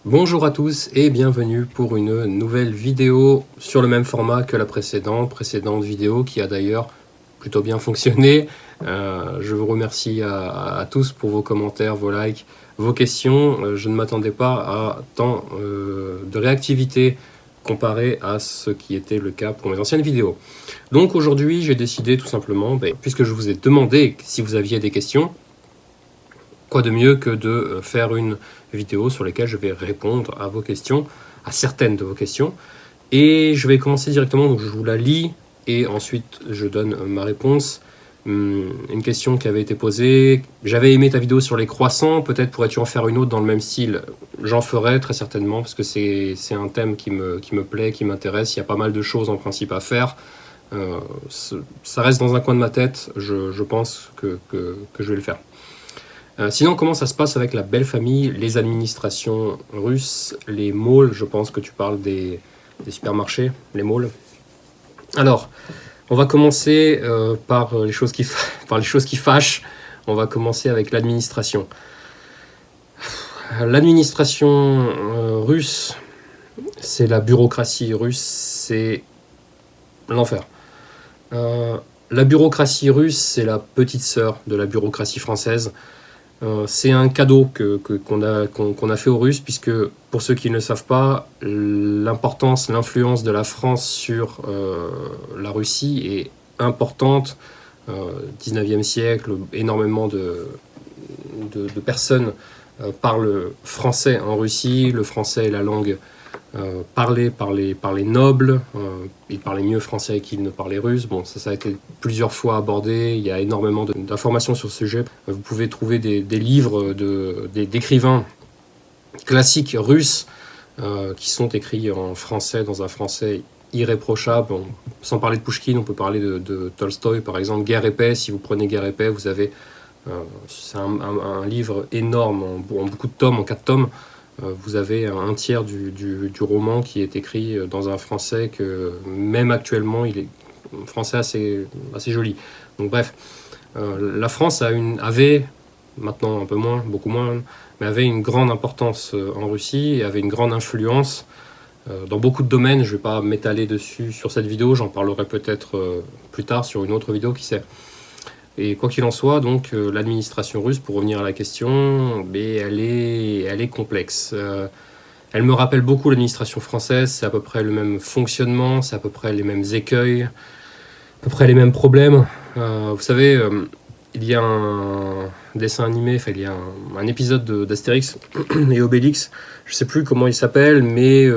Bonjour à tous et bienvenue pour une nouvelle vidéo sur le même format que la précédente vidéo qui a d'ailleurs plutôt bien fonctionné. Je vous remercie à tous pour vos commentaires, vos likes, vos questions. Je ne m'attendais pas à tant de réactivité comparé à ce qui était le cas pour mes anciennes vidéos. Donc aujourd'hui j'ai décidé tout simplement, puisque je vous ai demandé si vous aviez des questions, quoi de mieux que de faire une vidéo sur laquelle je vais répondre à vos questions, à certaines de vos questions. Et je vais commencer directement, donc je vous la lis et ensuite je donne ma réponse. Une question qui avait été posée, j'avais aimé ta vidéo sur les croissants, peut-être pourrais-tu en faire une autre dans le même style? J'en ferai très certainement parce que c'est un thème qui me plaît, qui m'intéresse, il y a pas mal de choses en principe à faire. Ça reste dans un coin de ma tête, je pense que je vais le faire. Sinon, comment ça se passe avec la belle famille, les administrations russes, les malls? Je pense que tu parles des supermarchés, les malls. Alors, on va commencer par les choses qui fâchent. On va commencer avec l'administration. L'administration russe, c'est la bureaucratie russe, c'est l'enfer. La bureaucratie russe, c'est la petite sœur de la bureaucratie française. C'est un cadeau qu'on a fait aux Russes, puisque pour ceux qui ne le savent pas, l'importance, l'influence de la France sur la Russie est importante. 19e siècle, énormément de personnes parlent français en Russie. Le français est la langue parlée par les nobles. Ils parlaient mieux français qu'ils ne parlaient russe. Bon, ça a été plusieurs fois abordé. Il y a énormément d'informations sur ce sujet. Vous pouvez trouver des livres d'écrivains classiques russes qui sont écrits en français, dans un français irréprochable. Bon, sans parler de Pouchkine, on peut parler de Tolstoï, par exemple. Guerre et paix, si vous prenez Guerre et paix, vous avez... c'est un livre énorme, en beaucoup de tomes, en 4 tomes. Vous avez un tiers du roman qui est écrit dans un français que, même actuellement, il est un français assez joli. Donc bref, la France avait, maintenant un peu moins, beaucoup moins, mais avait une grande importance en Russie et avait une grande influence dans beaucoup de domaines. Je ne vais pas m'étaler dessus sur cette vidéo, j'en parlerai peut-être plus tard sur une autre vidéo, qui sait. Et quoi qu'il en soit, donc l'administration russe, pour revenir à la question, elle est complexe. Elle me rappelle beaucoup l'administration française, c'est à peu près le même fonctionnement, c'est à peu près les mêmes écueils, à peu près les mêmes problèmes. Vous savez, il y a un dessin animé, enfin il y a un épisode d'Astérix et Obélix, je ne sais plus comment il s'appelle, mais...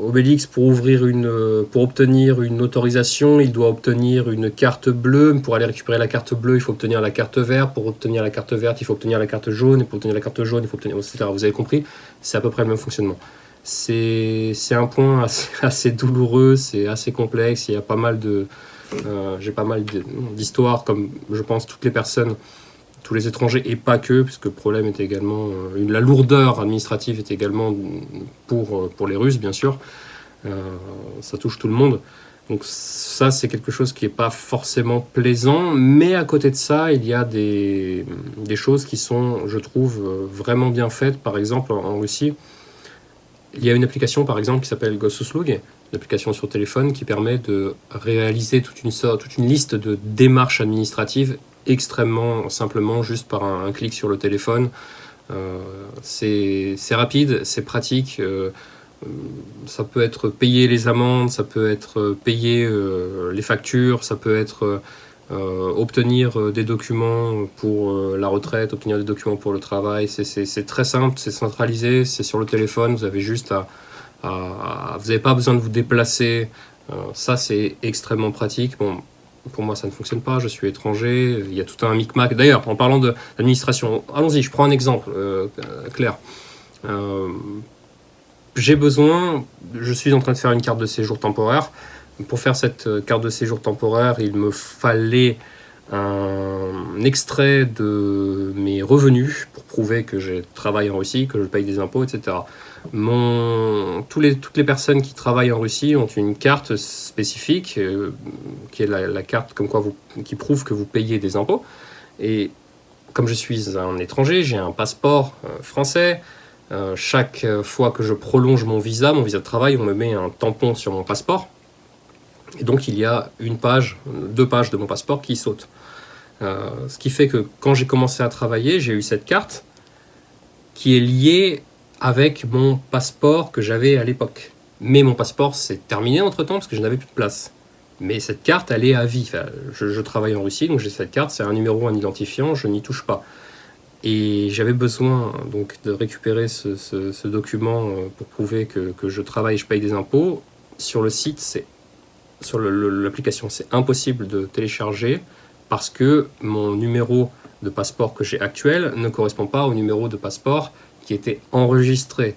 Obélix, pour obtenir une autorisation, il doit obtenir une carte bleue. Pour aller récupérer la carte bleue, il faut obtenir la carte verte. Pour obtenir la carte verte, il faut obtenir la carte jaune. Et pour obtenir la carte jaune, il faut obtenir... etc. Vous avez compris, c'est à peu près le même fonctionnement. C'est un point assez douloureux, c'est assez complexe. Il y a pas mal j'ai pas mal d'histoires, comme je pense toutes les personnes, tous les étrangers, et pas que, puisque le problème est également... la lourdeur administrative est également pour les Russes, bien sûr. Ça touche tout le monde. Donc ça, c'est quelque chose qui n'est pas forcément plaisant, mais à côté de ça, il y a des choses qui sont, je trouve, vraiment bien faites. Par exemple, en Russie, il y a une application, par exemple, qui s'appelle Gosuslug, une application sur téléphone qui permet de réaliser toute une liste de démarches administratives extrêmement simplement, juste par un clic sur le téléphone. C'est rapide, c'est pratique. Ça peut être payer les amendes, ça peut être payer les factures, ça peut être obtenir des documents pour la retraite, obtenir des documents pour le travail. C'est très simple, c'est centralisé, c'est sur le téléphone. Vous avez juste vous n'avez pas besoin de vous déplacer. Ça, c'est extrêmement pratique. Bon, pour moi, ça ne fonctionne pas. Je suis étranger. Il y a tout un micmac. D'ailleurs, en parlant de l'administration, allons-y, je prends un exemple clair. Je suis en train de faire une carte de séjour temporaire. Pour faire cette carte de séjour temporaire, il me fallait un extrait de mes revenus pour prouver que je travaille en Russie, que je paye des impôts, etc. Toutes les personnes qui travaillent en Russie ont une carte spécifique, qui est la carte comme quoi qui prouve que vous payez des impôts. Et comme je suis un étranger, j'ai un passeport français, Chaque fois que je prolonge mon visa de travail, on me met un tampon sur mon passeport. Et donc il y a 2 pages de mon passeport qui sautent. Ce qui fait que quand j'ai commencé à travailler, j'ai eu cette carte qui est liée avec mon passeport que j'avais à l'époque. Mais mon passeport s'est terminé entre-temps parce que je n'avais plus de place. Mais cette carte, elle est à vie. Enfin, je travaille en Russie, donc j'ai cette carte, c'est un numéro, un identifiant, je n'y touche pas. Et j'avais besoin donc de récupérer ce document pour prouver que je travaille et je paye des impôts. Sur le site, sur l'application, c'est impossible de télécharger parce que mon numéro de passeport que j'ai actuel ne correspond pas au numéro de passeport qui était enregistré,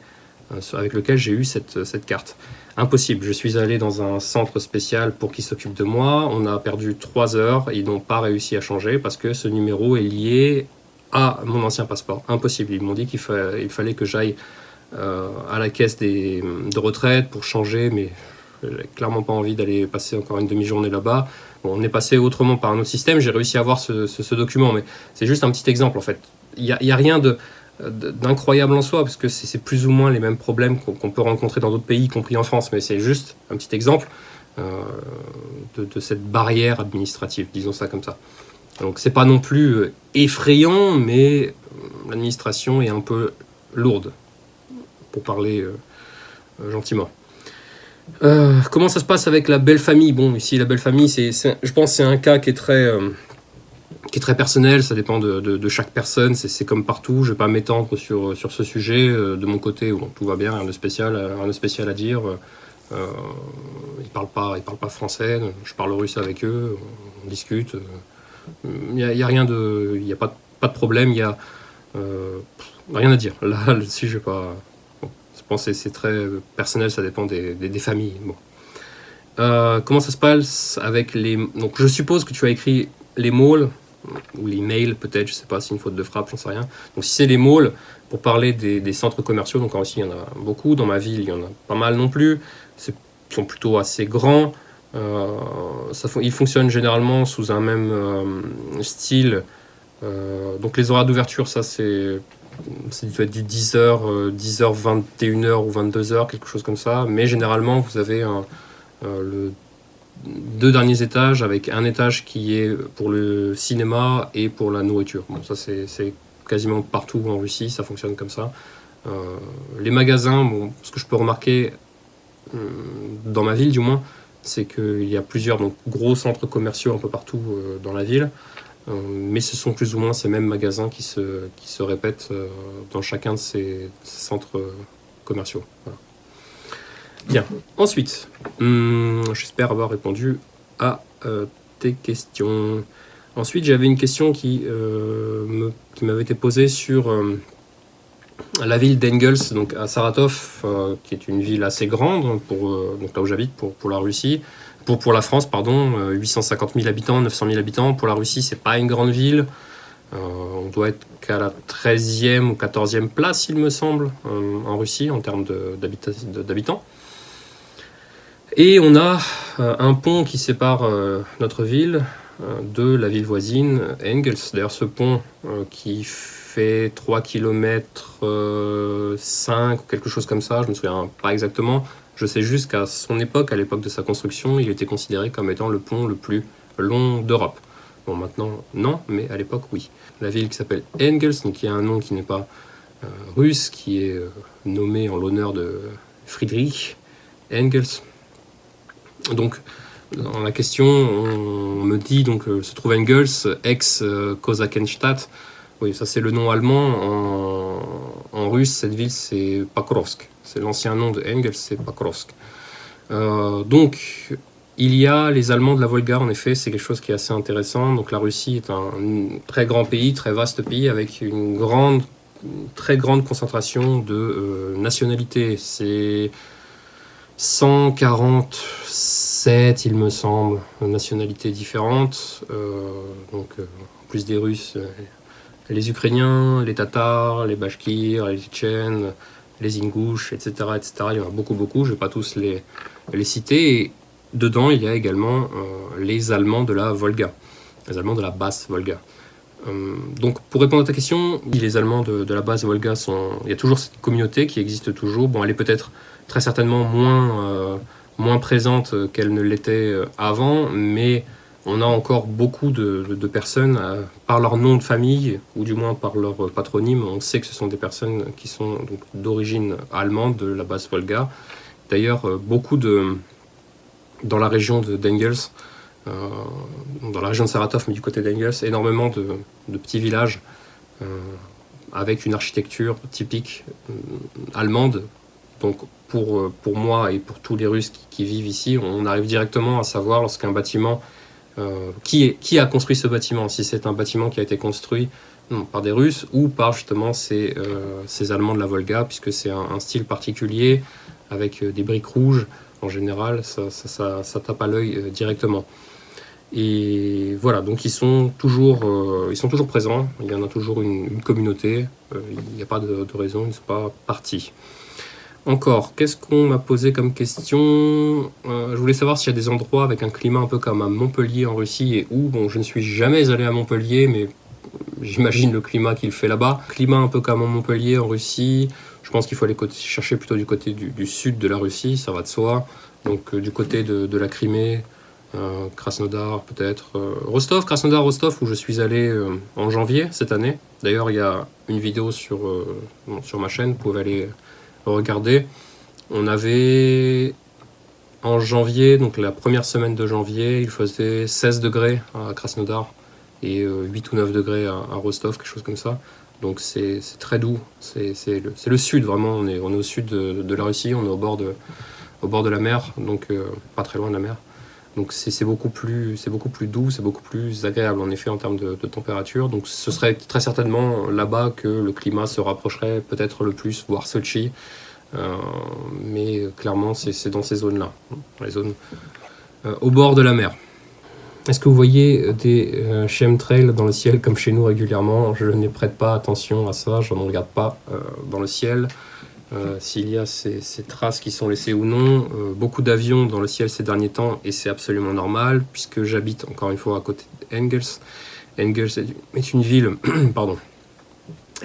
avec lequel j'ai eu cette carte. Impossible. Je suis allé dans un centre spécial pour qu'ils s'occupent de moi. On a perdu 3 heures. Ils n'ont pas réussi à changer parce que ce numéro est lié à mon ancien passeport. Impossible. Ils m'ont dit qu'il fallait que j'aille à la caisse de retraite pour changer, mais j'avais clairement pas envie d'aller passer encore une demi-journée là-bas. Bon, on est passé autrement par un autre système. J'ai réussi à avoir ce document, mais c'est juste un petit exemple en fait. Il y a rien d'incroyable en soi, parce que c'est plus ou moins les mêmes problèmes qu'on peut rencontrer dans d'autres pays, y compris en France, mais c'est juste un petit exemple de cette barrière administrative, disons ça comme ça. Donc c'est pas non plus effrayant, mais l'administration est un peu lourde, pour parler gentiment. Comment ça se passe avec la belle famille? Bon, ici la belle famille, je pense que c'est un cas qui est très personnel, ça dépend de chaque personne, c'est comme partout, je ne vais pas m'étendre sur ce sujet. De mon côté, bon, tout va bien, rien de spécial à dire. Ils ne parlent pas français, je parle russe avec eux, on discute. Il n'y a rien il n'y a pas de problème, il n'y a rien à dire. Là-dessus, je vais pas... Bon, je pense que c'est très personnel, ça dépend des familles. Bon. Comment ça se passe avec les... Donc je suppose que tu as écrit les malls, ou les mails peut-être, je sais pas si c'est une faute de frappe, j'en sais rien. Donc si c'est les malls, pour parler des centres commerciaux, donc en Russie il y en a beaucoup, dans ma ville il y en a pas mal non plus, ils sont plutôt assez grands, ils fonctionnent généralement sous un même style, donc les horaires d'ouverture, ça ça doit être du 10h, 21h ou 22h, quelque chose comme ça, mais généralement vous avez le 2 derniers étages, avec un étage qui est pour le cinéma et pour la nourriture. Bon, ça c'est quasiment partout en Russie, ça fonctionne comme ça. Les magasins, bon, ce que je peux remarquer dans ma ville du moins, c'est qu'il y a plusieurs gros centres commerciaux un peu partout dans la ville, mais ce sont plus ou moins ces mêmes magasins qui se répètent dans chacun de ces centres commerciaux. Voilà. Bien, ensuite, j'espère avoir répondu à tes questions. Ensuite, j'avais une question qui m'avait été posée sur la ville d'Engels, donc à Saratov, qui est une ville assez grande, donc là où j'habite, pour la Russie, pour la France, pardon, 850 000 habitants, 900 000 habitants. Pour la Russie, c'est pas une grande ville. On doit être qu'à la 13e ou 14e place, il me semble, en Russie, en termes d'habitants. Et on a un pont qui sépare notre ville de la ville voisine, Engels. D'ailleurs, ce pont qui fait 3 km 5 ou quelque chose comme ça, je ne me souviens pas exactement. Je sais juste qu'à son époque, à l'époque de sa construction, il était considéré comme étant le pont le plus long d'Europe. Bon, maintenant, non, mais à l'époque, oui. La ville qui s'appelle Engels, donc qui a un nom qui n'est pas russe, qui est nommé en l'honneur de Friedrich Engels. Donc, dans la question, on me dit donc se trouve Engels, ex-Kozakenstadt. Oui, ça c'est le nom allemand. En russe, cette ville c'est Pakrovsk. C'est l'ancien nom de Engels, c'est Pakrovsk. Donc, il y a les Allemands de la Volga, en effet, c'est quelque chose qui est assez intéressant. Donc, la Russie est un très grand pays, très vaste pays, avec une très grande concentration de nationalités. C'est 147, il me semble, nationalités différentes. Donc, en plus des Russes, les Ukrainiens, les Tatars, les Bachkirs, les Tchétchènes, les Ingouches, etc., etc. Il y en a beaucoup. Je ne vais pas tous les citer. Et dedans, il y a également les Allemands de la Volga, les Allemands de la basse Volga. Donc pour répondre à ta question, les Allemands de la base Volga il y a toujours cette communauté qui existe toujours. Bon, elle est peut-être très certainement moins présente qu'elle ne l'était avant, mais on a encore beaucoup de personnes, par leur nom de famille, ou du moins par leur patronyme, on sait que ce sont des personnes qui sont d'origine allemande, de la base Volga. D'ailleurs, dans la région d'Engels, dans la région de Saratov, mais du côté d'Engels, énormément de petits villages avec une architecture typique allemande. Donc pour moi et pour tous les Russes qui vivent ici, on arrive directement à savoir lorsqu'un bâtiment, qui a construit ce bâtiment, si c'est un bâtiment qui a été construit par des Russes ou par justement ces Allemands de la Volga, puisque c'est un style particulier avec des briques rouges. En général, ça tape à l'œil directement. Et voilà, donc ils sont toujours présents, il y en a toujours une communauté, il n'y a pas de raison, ils ne sont pas partis. Encore, qu'est-ce qu'on m'a posé comme question? Je voulais savoir s'il y a des endroits avec un climat un peu comme à Montpellier en Russie et où, bon, je ne suis jamais allé à Montpellier, mais j'imagine le climat qu'il fait là-bas. Climat un peu comme à Montpellier en Russie, je pense qu'il faut aller chercher plutôt du côté du sud de la Russie, ça va de soi, donc du côté de la Crimée, Krasnodar peut-être, Krasnodar, Rostov, où je suis allé en janvier cette année. D'ailleurs, il y a une vidéo sur ma chaîne, vous pouvez aller regarder. On avait en janvier, donc la première semaine de janvier, il faisait 16 degrés à Krasnodar et 8 ou 9 degrés à Rostov, quelque chose comme ça. Donc c'est très doux, c'est le sud vraiment, on est au sud de la Russie, on est au bord de la mer, donc pas très loin de la mer. Donc c'est beaucoup plus doux, c'est beaucoup plus agréable en effet en termes de température. Donc ce serait très certainement là-bas que le climat se rapprocherait peut-être le plus, voire Sochi. Mais clairement c'est dans ces zones-là, les zones au bord de la mer. Est-ce que vous voyez des chemtrails dans le ciel comme chez nous régulièrement? Je ne prête pas attention à ça, je ne regarde pas dans le ciel. S'il y a ces traces qui sont laissées ou non, beaucoup d'avions dans le ciel ces derniers temps, et c'est absolument normal, puisque j'habite encore une fois à côté d'Engels. Engels est une ville, pardon.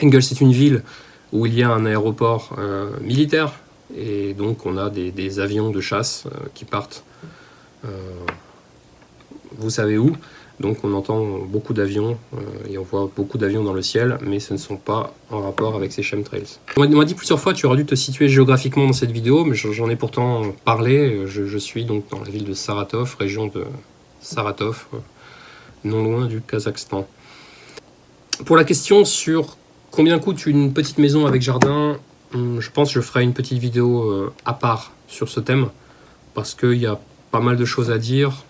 Engels est une ville où il y a un aéroport militaire, et donc on a des avions de chasse qui partent, vous savez où. Donc on entend beaucoup d'avions et on voit beaucoup d'avions dans le ciel, mais ce ne sont pas en rapport avec ces chemtrails. On m'a dit plusieurs fois tu aurais dû te situer géographiquement dans cette vidéo, mais j'en ai pourtant parlé. Je suis donc dans la ville de Saratov, région de Saratov, non loin du Kazakhstan. Pour la question sur combien coûte une petite maison avec jardin, je pense que je ferai une petite vidéo à part sur ce thème, parce qu'il y a pas mal de choses à dire.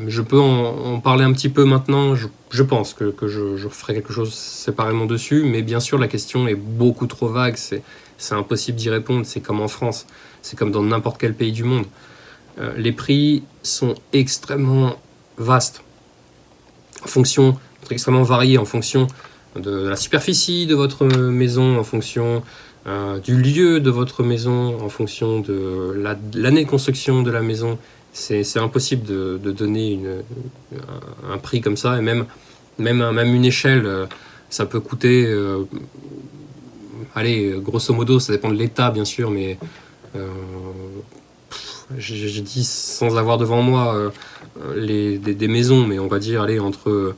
Je peux en parler un petit peu maintenant, je pense que je ferai quelque chose séparément dessus, mais bien sûr la question est beaucoup trop vague, c'est impossible d'y répondre, c'est comme en France, c'est comme dans n'importe quel pays du monde. Les prix sont extrêmement vastes, extrêmement variés en fonction de la superficie de votre maison, en fonction du lieu de votre maison, en fonction de l'année de construction de la maison. C'est impossible de donner un prix comme ça, et même une échelle, ça peut coûter, allez, grosso modo, ça dépend de l'état bien sûr, mais je dis sans avoir devant moi des maisons, mais on va dire, allez, entre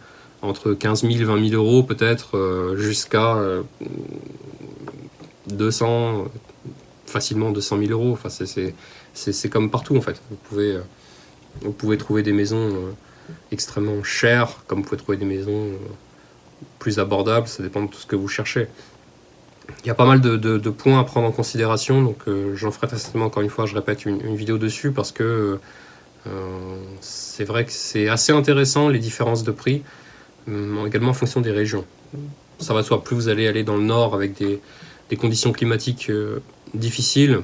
15 000 20 000 euros peut-être, jusqu'à 200, facilement 200 000 euros. Enfin, c'est comme partout en fait. Vous pouvez trouver des maisons extrêmement chères, comme vous pouvez trouver des maisons plus abordables, ça dépend de tout ce que vous cherchez. Il y a pas mal de points à prendre en considération, donc j'en ferai très certainement, encore une fois, je répète, une vidéo dessus, parce que c'est vrai que c'est assez intéressant les différences de prix, également en fonction des régions. Ça va de soi, plus vous allez aller dans le nord avec des conditions climatiques difficiles,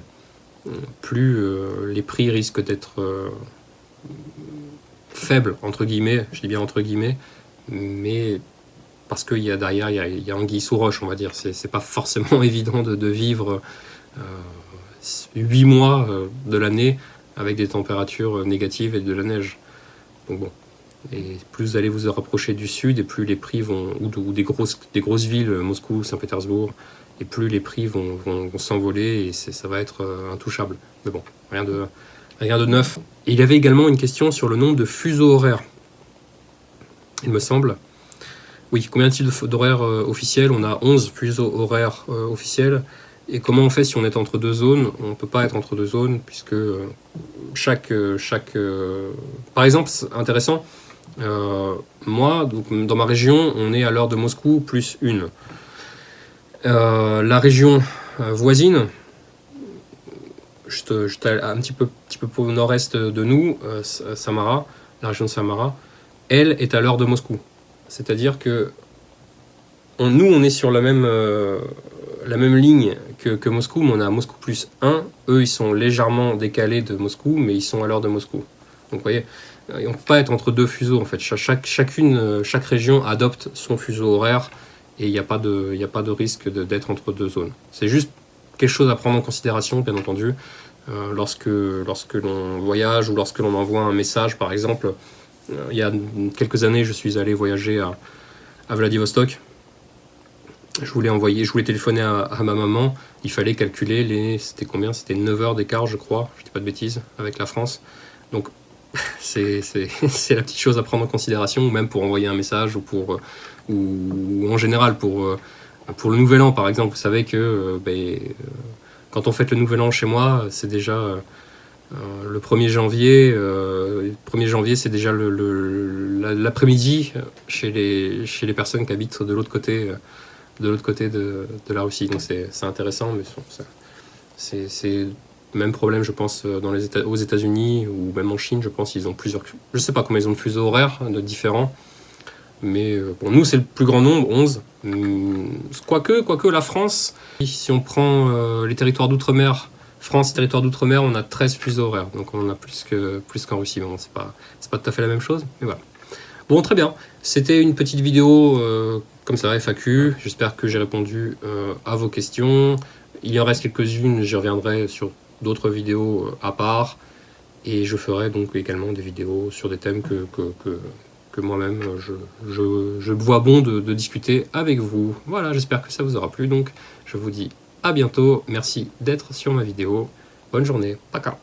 plus les prix risquent d'être faibles, entre guillemets, je dis bien entre guillemets, mais parce qu'il y a derrière, il y a anguille sous roche, on va dire. C'est pas forcément évident de vivre 8 mois de l'année avec des températures négatives et de la neige. Donc bon, Et plus vous allez vous rapprocher du sud, et plus les prix vont, ou des grosses villes, Moscou, Saint-Pétersbourg, et plus les prix vont s'envoler, et ça va être intouchable. Mais bon, rien de neuf. Et il y avait également une question sur le nombre de fuseaux horaires. Il me semble. Oui, combien de types d'horaires officiels? On a 11 fuseaux horaires officiels. Et comment on fait si on est entre deux zones? On ne peut pas être entre deux zones, puisque par exemple, c'est intéressant, moi, donc, dans ma région, on est à l'heure de Moscou plus une. La région voisine, juste un petit peu au nord-est de nous, Samara, la région de Samara, elle est à l'heure de Moscou. C'est-à-dire que nous, on est sur la même ligne que Moscou, mais on est à Moscou plus 1. Eux, ils sont légèrement décalés de Moscou, mais ils sont à l'heure de Moscou. Donc, vous voyez, on ne peut pas être entre deux fuseaux, en fait. Chaque région adopte son fuseau horaire, et il n'y a pas de risque d'être entre deux zones. C'est juste quelque chose à prendre en considération, bien entendu, lorsque l'on voyage ou lorsque l'on envoie un message, par exemple. Il y a quelques années, je suis allé voyager à Vladivostok. Je voulais téléphoner à ma maman. Il fallait calculer c'était combien? C'était 9 heures d'écart, je crois. Je dis pas de bêtises, avec la France. Donc, c'est la petite chose à prendre en considération, ou même pour envoyer un message, ou en général pour le Nouvel An, par exemple. Vous savez que quand on fête le Nouvel An chez moi, c'est déjà le 1er janvier. Le 1er janvier, c'est déjà l'après-midi chez les personnes qui habitent de l'autre côté de la Russie. Donc c'est intéressant, mais c'est le même problème, je pense, aux États-Unis ou même en Chine. Je pense qu'ils ont plusieurs. Je sais pas combien ils ont de fuseaux horaires différents, mais bon, nous c'est le plus grand nombre, 11. Quoique la France, si on prend les territoires d'outre-mer, France, territoire d'outre-mer, on a 13 fuseaux horaires, donc on en a plus qu'en Russie. Bon, c'est pas tout à fait la même chose, mais voilà. Bon, très bien. C'était une petite vidéo comme ça, FAQ. J'espère que j'ai répondu à vos questions. Il en reste quelques-unes, j'y reviendrai sur d'autres vidéos à part. Et je ferai donc également des vidéos sur des thèmes que moi-même je vois bon de discuter avec vous. Voilà, j'espère que ça vous aura plu. Donc, je vous dis à bientôt. Merci d'être sur ma vidéo. Bonne journée. Paka.